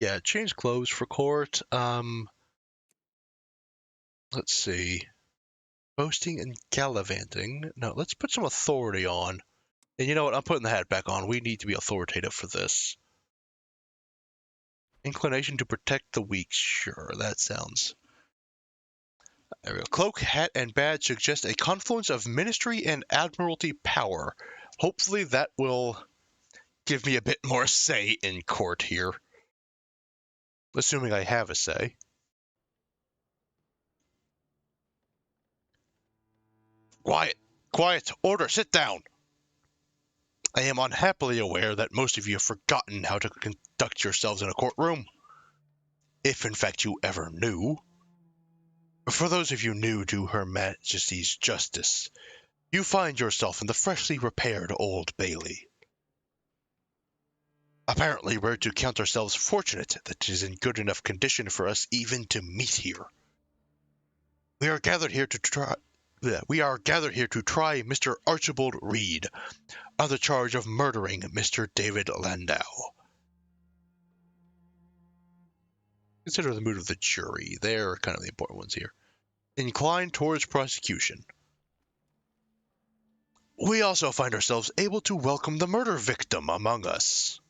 Yeah, change clothes for court. Let's see. Boasting and gallivanting. No, let's put some authority on. And you know what? I'm putting the hat back on. We need to be authoritative for this. Inclination to protect the weak. Sure, that sounds. There we go. Cloak, hat, and badge suggest a confluence of ministry and admiralty power. Hopefully that will give me a bit more say in court here. Assuming I have a say. Quiet! Quiet! Order! Sit down! I am unhappily aware that most of you have forgotten how to conduct yourselves in a courtroom. If in fact you ever knew. For those of you new to Her Majesty's justice, you find yourself in the freshly repaired Old Bailey. Apparently, we're to count ourselves fortunate that it is in good enough condition for us even to meet here. We are gathered here to try Mr. Archibald Reed on the charge of murdering Mr. David Landau. Consider the mood of the jury. They're kind of the important ones here. Inclined towards prosecution. We also find ourselves able to welcome the murder victim among us.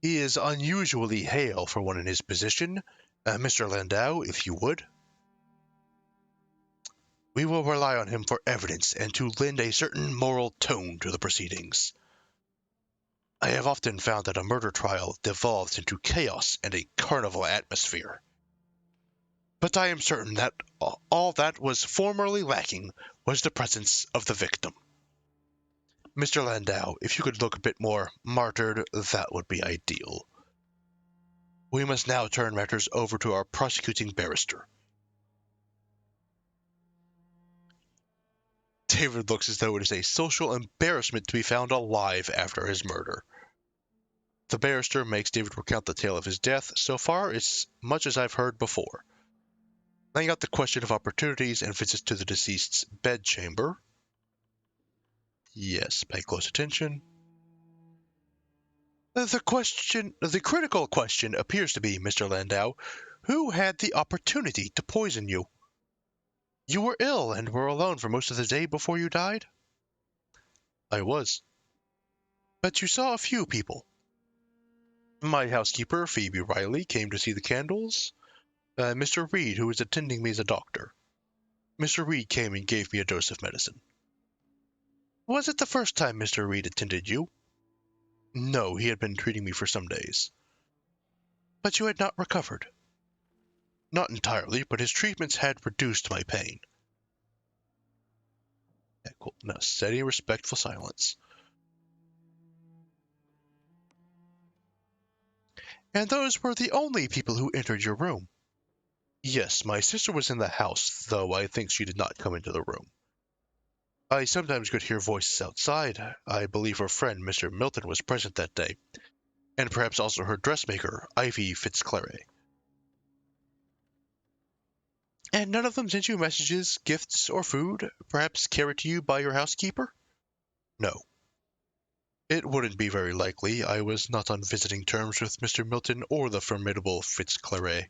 He is unusually hale for one in his position. Mr. Landau, if you would. We will rely on him for evidence and to lend a certain moral tone to the proceedings. I have often found that a murder trial devolves into chaos and a carnival atmosphere. But I am certain that all that was formerly lacking was the presence of the victim. Mr. Landau, if you could look a bit more martyred, that would be ideal. We must now turn matters over to our prosecuting barrister. David looks as though it is a social embarrassment to be found alive after his murder. The barrister makes David recount the tale of his death. So far, it's much as I've heard before. Laying out the question of opportunities and visits to the deceased's bedchamber. Yes, pay close attention. The critical question appears to be, Mr. Landau, who had the opportunity to poison you? You were ill and were alone for most of the day before you died? I was. But you saw a few people. My housekeeper, Phoebe Riley, came to see the candles. Mr. Reed, who was attending me as a doctor. Mr. Reed came and gave me a dose of medicine. Was it the first time Mr. Reed attended you? No, he had been treating me for some days. But you had not recovered. Not entirely, but his treatments had reduced my pain. Yeah, cool. Now, steady, respectful silence. And those were the only people who entered your room. Yes, my sister was in the house, though I think she did not come into the room. I sometimes could hear voices outside. I believe her friend, Mr. Milton, was present that day, and perhaps also her dressmaker, Ivy Fitzclary. And none of them sent you messages, gifts, or food, perhaps carried to you by your housekeeper? No. It wouldn't be very likely. I was not on visiting terms with Mr. Milton or the formidable Fitzclary.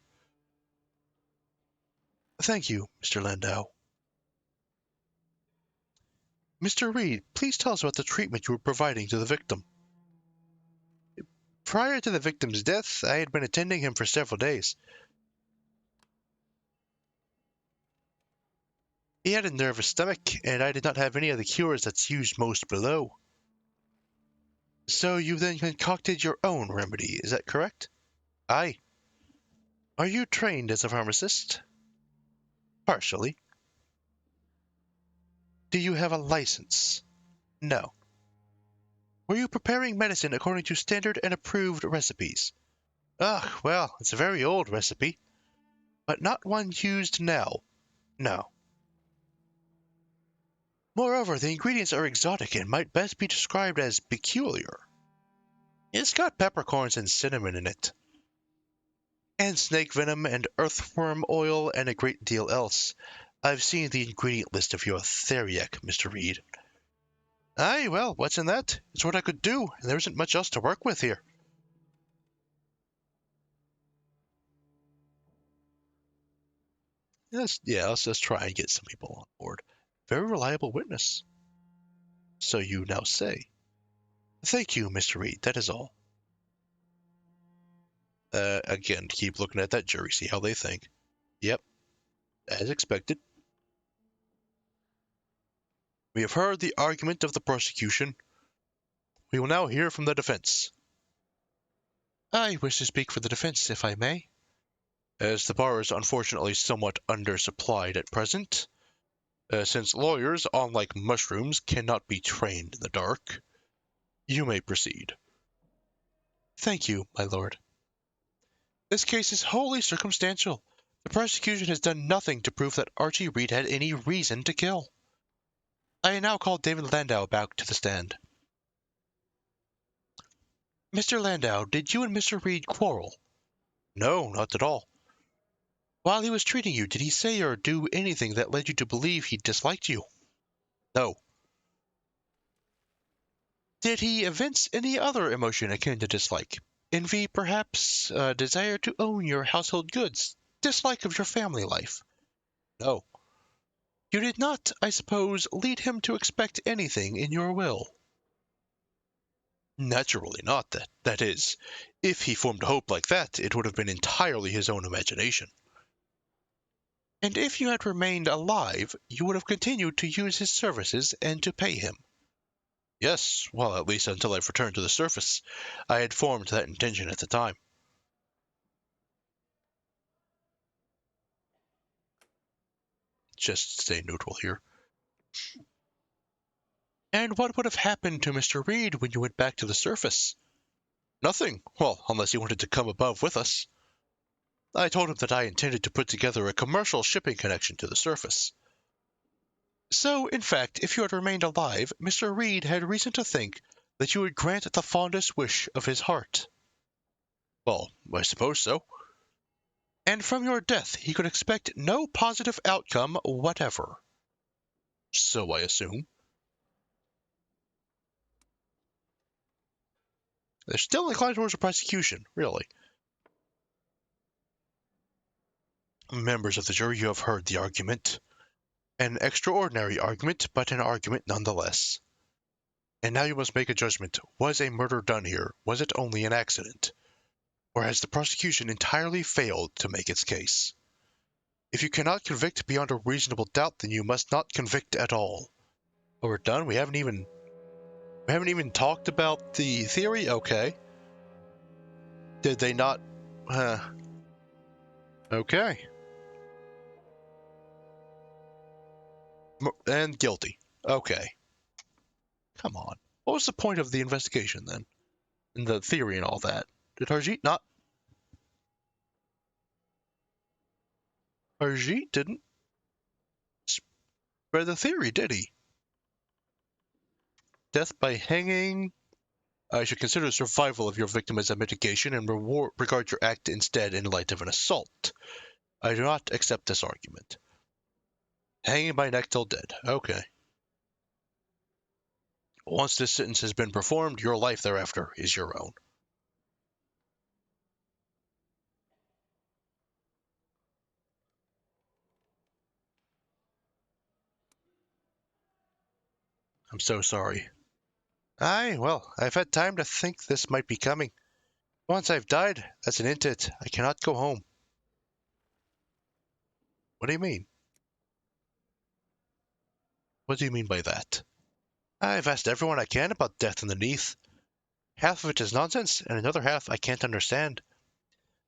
Thank you, Mr. Landau. Mr. Reed, please tell us about the treatment you were providing to the victim. Prior to the victim's death, I had been attending him for several days. He had a nervous stomach, and I did not have any of the cures that's used most below. So you then concocted your own remedy, is that correct? Aye. Are you trained as a pharmacist? Partially. Do you have a license? No. Were you preparing medicine according to standard and approved recipes? Ah, well, it's a very old recipe, but not one used now. No. Moreover, the ingredients are exotic and might best be described as peculiar. It's got peppercorns and cinnamon in it. And snake venom and earthworm oil and a great deal else. I've seen the ingredient list of your theriac, Mr. Reed. Aye, well, what's in that? It's what I could do, and there isn't much else to work with here. let's just try and get some people on board. Very reliable witness. So you now say. Thank you, Mr. Reed, that is all. Again, keep looking at that jury, see how they think. Yep, as expected. We have heard the argument of the prosecution. We will now hear from the defense. I wish to speak for the defense, if I may. As the bar is unfortunately somewhat undersupplied at present, since lawyers, unlike mushrooms, cannot be trained in the dark, you may proceed. Thank you, my lord. This case is wholly circumstantial. The prosecution has done nothing to prove that Archie Reed had any reason to kill. I now call David Landau back to the stand. Mr. Landau, did you and Mr. Reed quarrel? No, not at all. While he was treating you, did he say or do anything that led you to believe he disliked you? No. Did he evince any other emotion akin to dislike? Envy, perhaps? A desire to own your household goods? Dislike of your family life? No. You did not, I suppose, lead him to expect anything in your will? Naturally not, that is. If he formed a hope like that, it would have been entirely his own imagination. And if you had remained alive, you would have continued to use his services and to pay him? Yes, well, at least until I've returned to the surface. I had formed that intention at the time. Just stay neutral here. And what would have happened to Mr. Reed when you went back to the surface? Nothing. Well, unless he wanted to come above with us. I told him that I intended to put together a commercial shipping connection to the surface. So, in fact, if you had remained alive, Mr. Reed had reason to think that you would grant the fondest wish of his heart. Well, I suppose so. And from your death he could expect no positive outcome whatever. So I assume. They're still inclined towards a prosecution, really. Members of the jury, you have heard the argument. An extraordinary argument, but an argument nonetheless. And now you must make a judgment. Was a murder done here? Was it only an accident? Or has the prosecution entirely failed to make its case? If you cannot convict beyond a reasonable doubt, then you must not convict at all. Oh, we're done? We haven't even talked about the theory? Okay. Did they not? Okay. And guilty. Okay. Come on. What was the point of the investigation then? And the theory and all that? Did Harjeet not? Harjeet didn't spread the theory, did he? Death by hanging. I should consider survival of your victim as a mitigation and regard your act instead in light of an assault. I do not accept this argument. Hanging by neck till dead. Okay. Once this sentence has been performed, your life thereafter is your own. I'm so sorry. Aye, well, I've had time to think this might be coming. Once I've died, that's an end it. I cannot go home. What do you mean? What do you mean by that? I've asked everyone I can about death and the Neath. Half of it is nonsense, and another half I can't understand.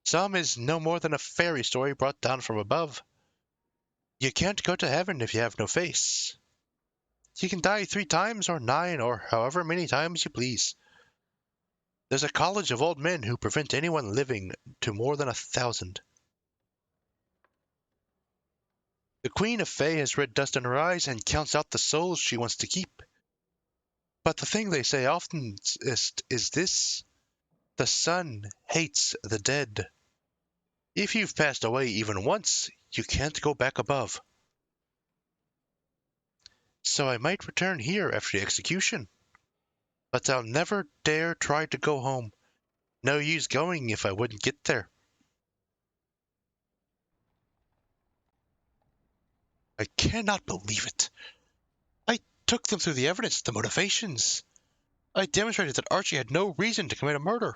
Some is no more than a fairy story brought down from above. You can't go to heaven if you have no face. You can die 3 times, or 9, or however many times you please. There's a college of old men who prevent anyone living to more than 1,000. The Queen of Fae has red dust in her eyes and counts out the souls she wants to keep. But the thing they say often is this: the sun hates the dead. If you've passed away even once, you can't go back above. So I might return here after the execution. But I'll never dare try to go home. No use going if I wouldn't get there. cannot believe it. I took them through the evidence, the motivations. I demonstrated that Archie had no reason to commit a murder.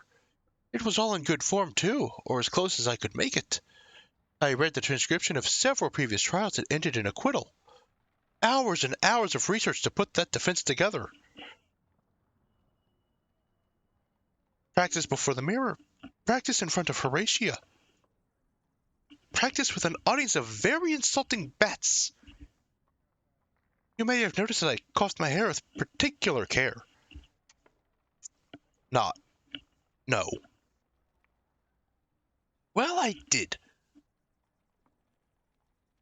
It was all in good form, too, or as close as I could make it. I read the transcription of several previous trials that ended in acquittal. Hours and hours of research to put that defense together. Practice before the mirror. Practice in front of Horatia. Practice with an audience of very insulting bats. You may have noticed that I combed my hair with particular care. Not. No. Well, I did.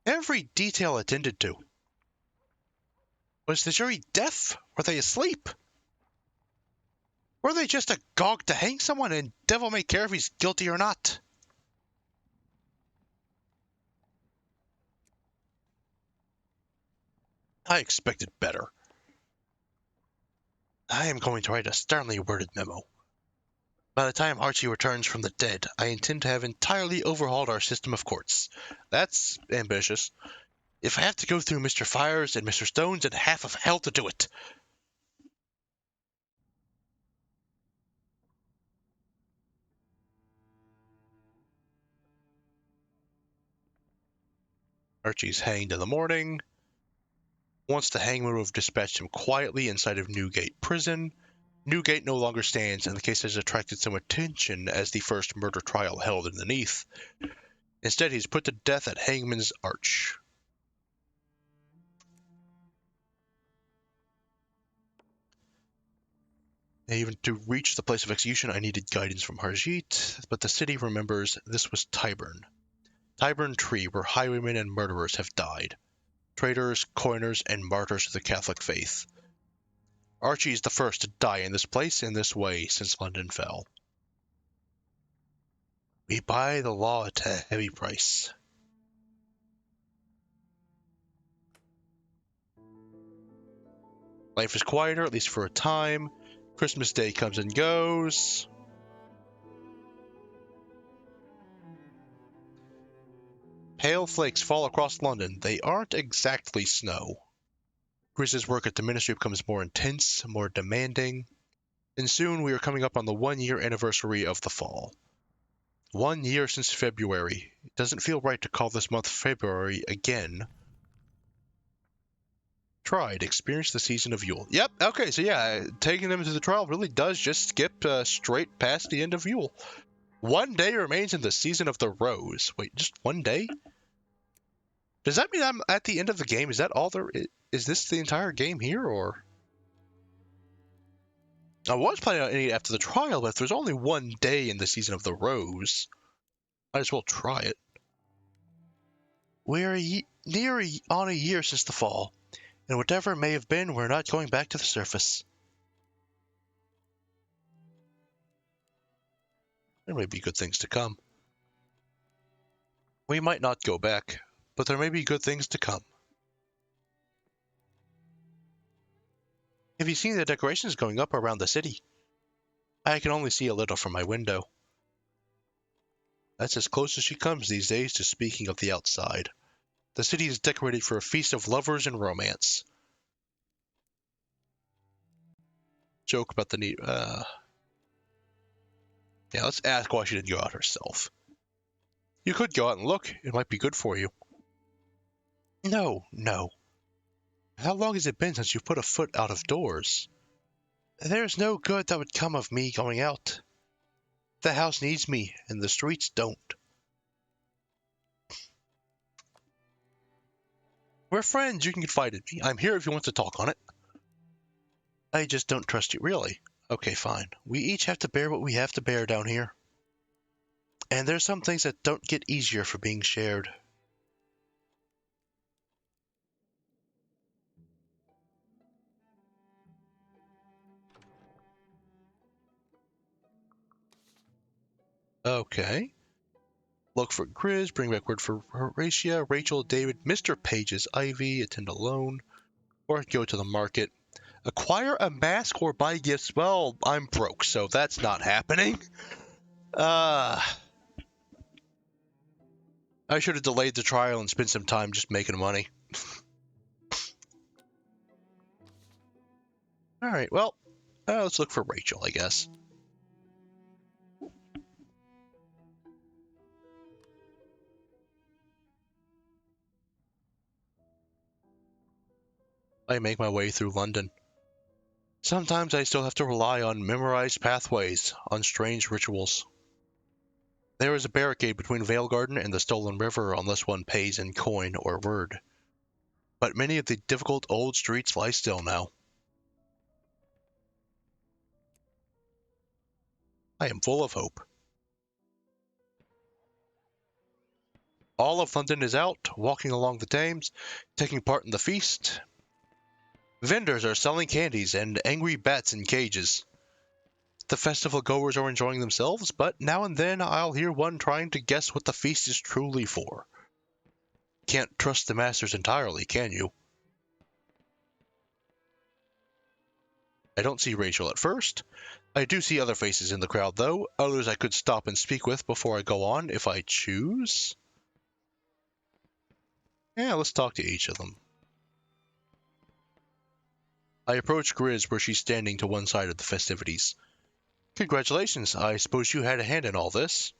Every detail attended to. Was the jury deaf? Were they asleep? Were they just agog to hang someone and devil may care if he's guilty or not? I expected better. I am going to write a sternly worded memo. By the time Archie returns from the dead, I intend to have entirely overhauled our system of courts. That's ambitious. If I have to go through Mr. Fires and Mr. Stones and half of hell to do it. Archie's hanged in the morning. Once the hangman would have dispatched him quietly inside of Newgate Prison, Newgate no longer stands, and the case has attracted some attention as the first murder trial held in the Neath. Instead, he's put to death at Hangman's Arch. And even to reach the place of execution, I needed guidance from Harjeet, but the city remembers this was Tyburn. Tyburn Tree, where highwaymen and murderers have died. Traitors, coiners, and martyrs to the Catholic faith. Archie is the first to die in this place in this way since London fell. We buy the law at a heavy price. Life is quieter, at least for a time. Christmas Day comes and goes. Pale flakes fall across London. They aren't exactly snow. Chris's work at the ministry becomes more intense, more demanding, and soon we are coming up on the 1-year anniversary of the fall. 1 year since February. It doesn't feel right to call this month February again. Tried. Experience the season of Yule. Yep, okay, so yeah, taking them to the trial really does just skip straight past the end of Yule. 1 day remains in the season of the rose. Wait, just 1 day? Does that mean I'm at the end of the game? Is that all there is? Is this the entire game here, or? I was planning on ending it after the trial, but if there's only 1 day in the season of the rose, might as well try it. We're near on a year since the fall, and whatever it may have been, we're not going back to the surface. There may be good things to come. We might not go back, but there may be good things to come. Have you seen the decorations going up around the city? I can only see a little from my window. That's as close as she comes these days to speaking of the outside. The city is decorated for a feast of lovers and romance. Joke about the need. Yeah, let's ask why she didn't go out herself. You could go out and look. It might be good for you. No. How long has it been since you put a foot out of doors? There's no good that would come of me going out. The house needs me, and the streets don't. We're friends. You can confide in me. I'm here if you want to talk on it. I just don't trust you, really. Okay, fine. We each have to bear what we have to bear down here. And there's some things that don't get easier for being shared. Okay. Look for Grizz, bring back word for Horatia, Rachel, David, Mr. Page's Ivy, attend alone, or go to the market. Acquire a mask or buy gifts. Well, I'm broke, so that's not happening. I should have delayed the trial and spent some time just making money. Alright, well, let's look for Rachel, I guess. I make my way through London. Sometimes I still have to rely on memorized pathways, on strange rituals. There is a barricade between Vale Garden and the Stolen River unless one pays in coin or word. But many of the difficult old streets lie still now. I am full of hope. All of London is out, walking along the Thames, taking part in the feast. Vendors are selling candies and angry bats in cages. The festival goers are enjoying themselves, but now and then I'll hear one trying to guess what the feast is truly for. Can't trust the masters entirely, can you? I don't see Rachel at first. I do see other faces in the crowd, though, others I could stop and speak with before I go on, if I choose. Yeah, let's talk to each of them. I approach Grizz where she's standing to one side of the festivities. Congratulations, I suppose you had a hand in all this.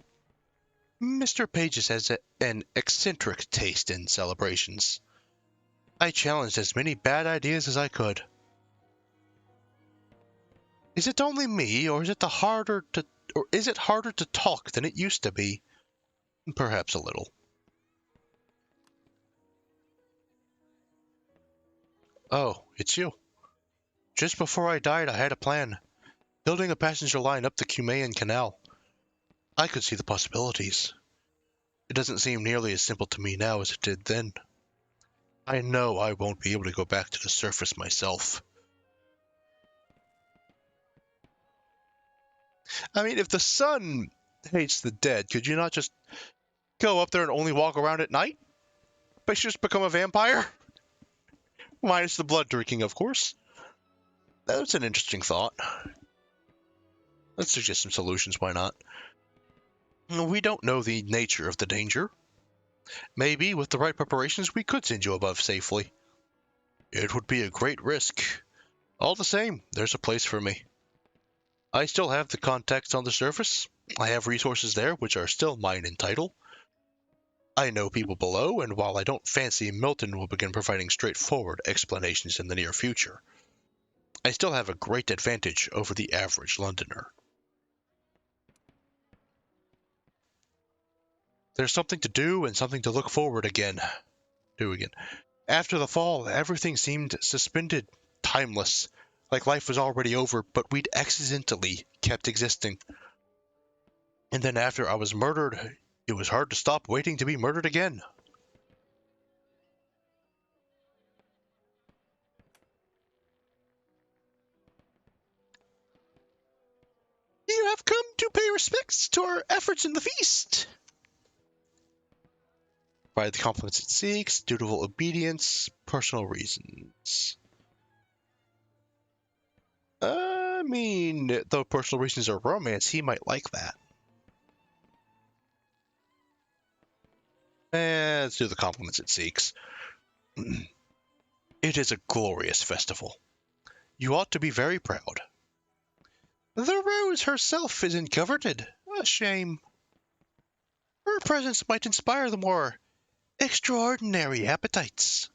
Mr. Pages has an eccentric taste in celebrations. I challenged as many bad ideas as I could. Is it only me, or is it harder to talk than it used to be? Perhaps a little. Oh, it's you. Just before I died, I had a plan. Building a passenger line up the Cumaean Canal. I could see the possibilities. It doesn't seem nearly as simple to me now as it did then. I know I won't be able to go back to the surface myself. I mean, if the sun hates the dead, could you not just go up there and only walk around at night? But just become a vampire? Minus the blood drinking, of course. That's an interesting thought. Let's suggest some solutions, why not? We don't know the nature of the danger. Maybe, with the right preparations, we could send you above safely. It would be a great risk. All the same, there's a place for me. I still have the contacts on the surface. I have resources there, which are still mine in title. I know people below, and while I don't fancy Milton will begin providing straightforward explanations in the near future, I still have a great advantage over the average Londoner. There's something to do and something to look forward to again. After the fall, everything seemed suspended, timeless, like life was already over, but we'd accidentally kept existing. And then after I was murdered, it was hard to stop waiting to be murdered again. You have come to pay respects to our efforts in the feast. By the compliments it seeks, dutiful obedience, personal reasons. I mean, though personal reasons are romance, he might like that. Let's do the compliments it seeks. It is a glorious festival. You ought to be very proud. The rose herself isn't coveted. A shame. Her presence might inspire the more extraordinary appetites.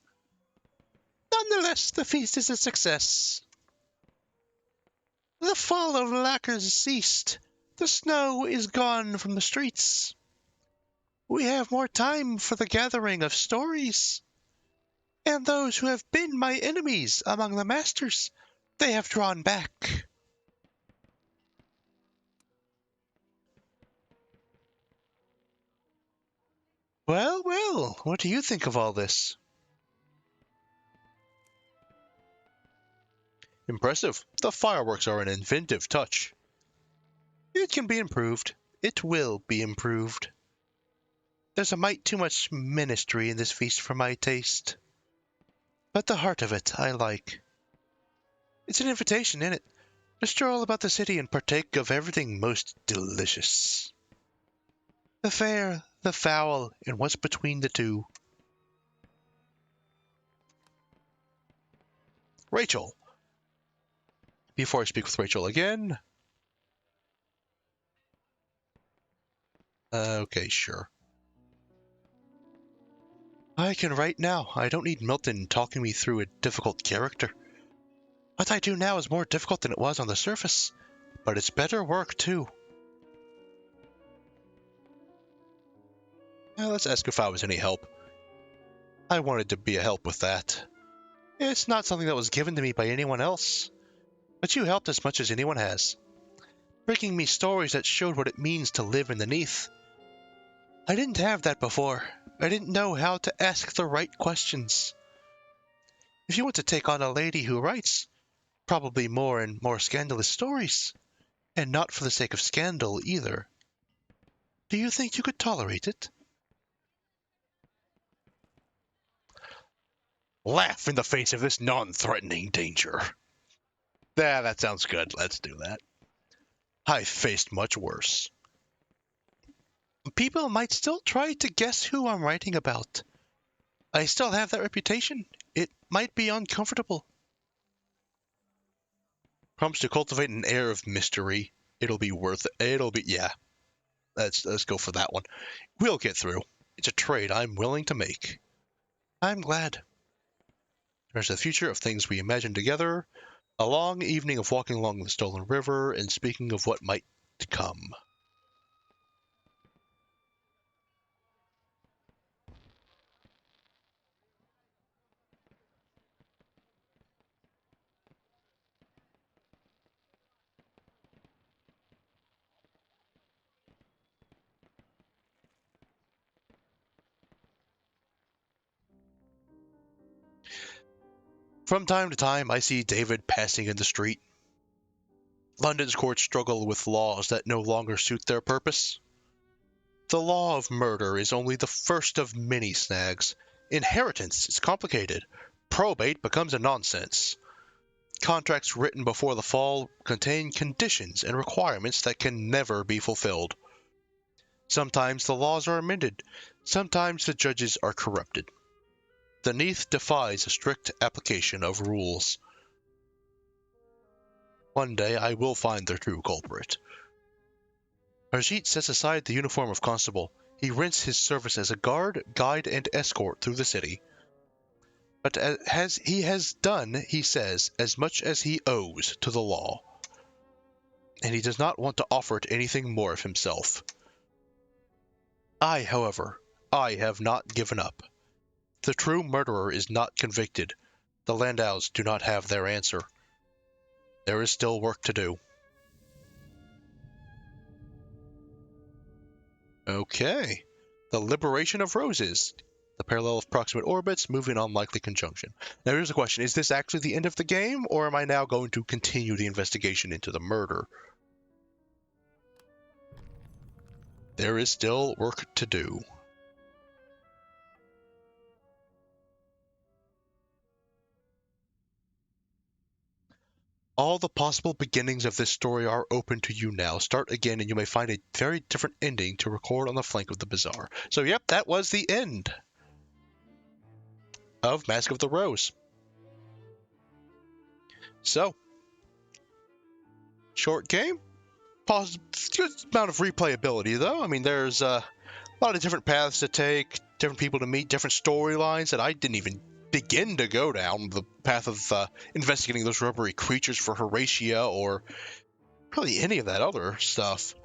Nonetheless, the feast is a success. The fall of lacquers ceased. The snow is gone from the streets. We have more time for the gathering of stories. And those who have been my enemies among the masters, they have drawn back. Well, well, what do you think of all this? Impressive. The fireworks are an inventive touch. It can be improved. It will be improved. There's a mite too much ministry in this feast for my taste. But the heart of it I like. It's an invitation, isn't it? To stroll about the city and partake of everything most delicious. The fair, the foul, and what's between the two. Rachel, Before I speak with Rachel again. Okay, sure. I can write now. I don't need Milton talking me through a difficult character. What I do now is more difficult than it was on the surface, but it's better work, too. Let's ask if I was any help. I wanted to be a help with that. It's not something that was given to me by anyone else, but you helped as much as anyone has, bringing me stories that showed what it means to live in the Neath. I didn't have that before. I didn't know how to ask the right questions. If you want to take on a lady who writes, probably more and more scandalous stories, and not for the sake of scandal either, do you think you could tolerate it? Laugh in the face of this non-threatening danger. That sounds good. Let's do that. I've faced much worse. People might still try to guess who I'm writing about. I still have that reputation. It might be uncomfortable. Promise to cultivate an air of mystery. It'll be worth it. Yeah. Let's go for that one. We'll get through. It's a trade I'm willing to make. I'm glad. There's the future of things we imagine together, a long evening of walking along the stolen river and speaking of what might come. From time to time, I see David passing in the street. London's courts struggle with laws that no longer suit their purpose. The law of murder is only the first of many snags. Inheritance is complicated. Probate becomes a nonsense. Contracts written before the fall contain conditions and requirements that can never be fulfilled. Sometimes the laws are amended. Sometimes the judges are corrupted. The Neath defies a strict application of rules. One day I will find the true culprit. Harjeet sets aside the uniform of constable. He rents his service as a guard, guide, and escort through the city. But he has done, he says, as much as he owes to the law. And he does not want to offer it anything more of himself. However, I have not given up. The true murderer is not convicted. The Landaus do not have their answer. There is still work to do. Okay. The liberation of roses. The parallel of proximate orbits, moving on likely conjunction. Now here's the question. Is this actually the end of the game, or am I now going to continue the investigation into the murder? There is still work to do. All the possible beginnings of this story are open to you now. Start again and you may find a very different ending to record on the flank of the bazaar. So yep, that was the end of Mask of the Rose. So, short game. Good amount of replayability though. I mean, there's a lot of different paths to take, different people to meet, different storylines that I didn't even begin to go down the path of investigating those rubbery creatures for Horatia or really any of that other stuff.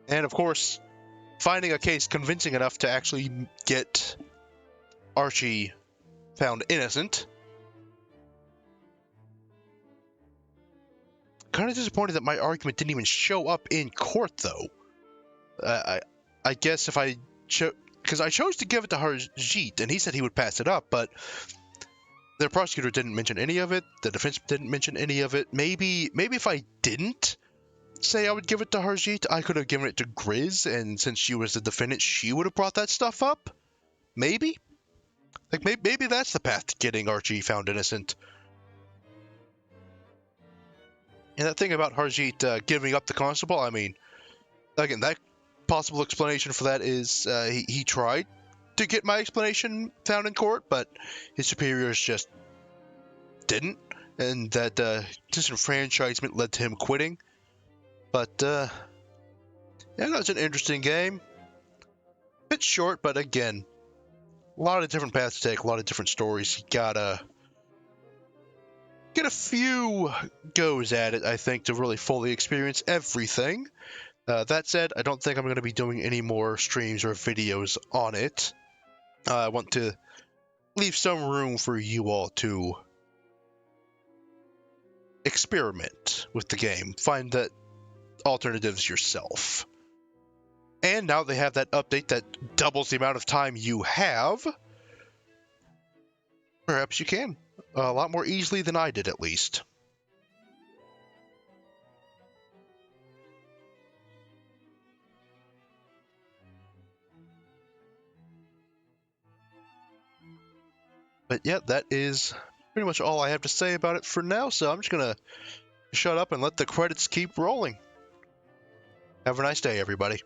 And of course, finding a case convincing enough to actually get Archie found innocent. Kind of disappointed that my argument didn't even show up in court, though. I guess if I because I chose to give it to Harjeet, and he said he would pass it up, but the prosecutor didn't mention any of it. The defense didn't mention any of it. Maybe if I didn't say I would give it to Harjeet, I could have given it to Grizz, and since she was the defendant, she would have brought that stuff up. Maybe. Like, maybe that's the path to getting Archie found innocent. And that thing about Harjeet giving up the constable, I mean, again, that possible explanation for that is he tried to get my explanation found in court, but his superiors just didn't, and that disenfranchisement led to him quitting. But yeah, that was an interesting game. Bit short, but again, a lot of different paths to take, a lot of different stories. You gotta get a few goes at it, I think, to really fully experience everything. That said, I don't think I'm going to be doing any more streams or videos on it. I want to leave some room for you all to experiment with the game, find the alternatives yourself. And now they have that update that doubles the amount of time you have. Perhaps you can. A lot more easily than I did, at least. But yeah, that is pretty much all I have to say about it for now, so I'm just gonna shut up and let the credits keep rolling. Have a nice day, everybody.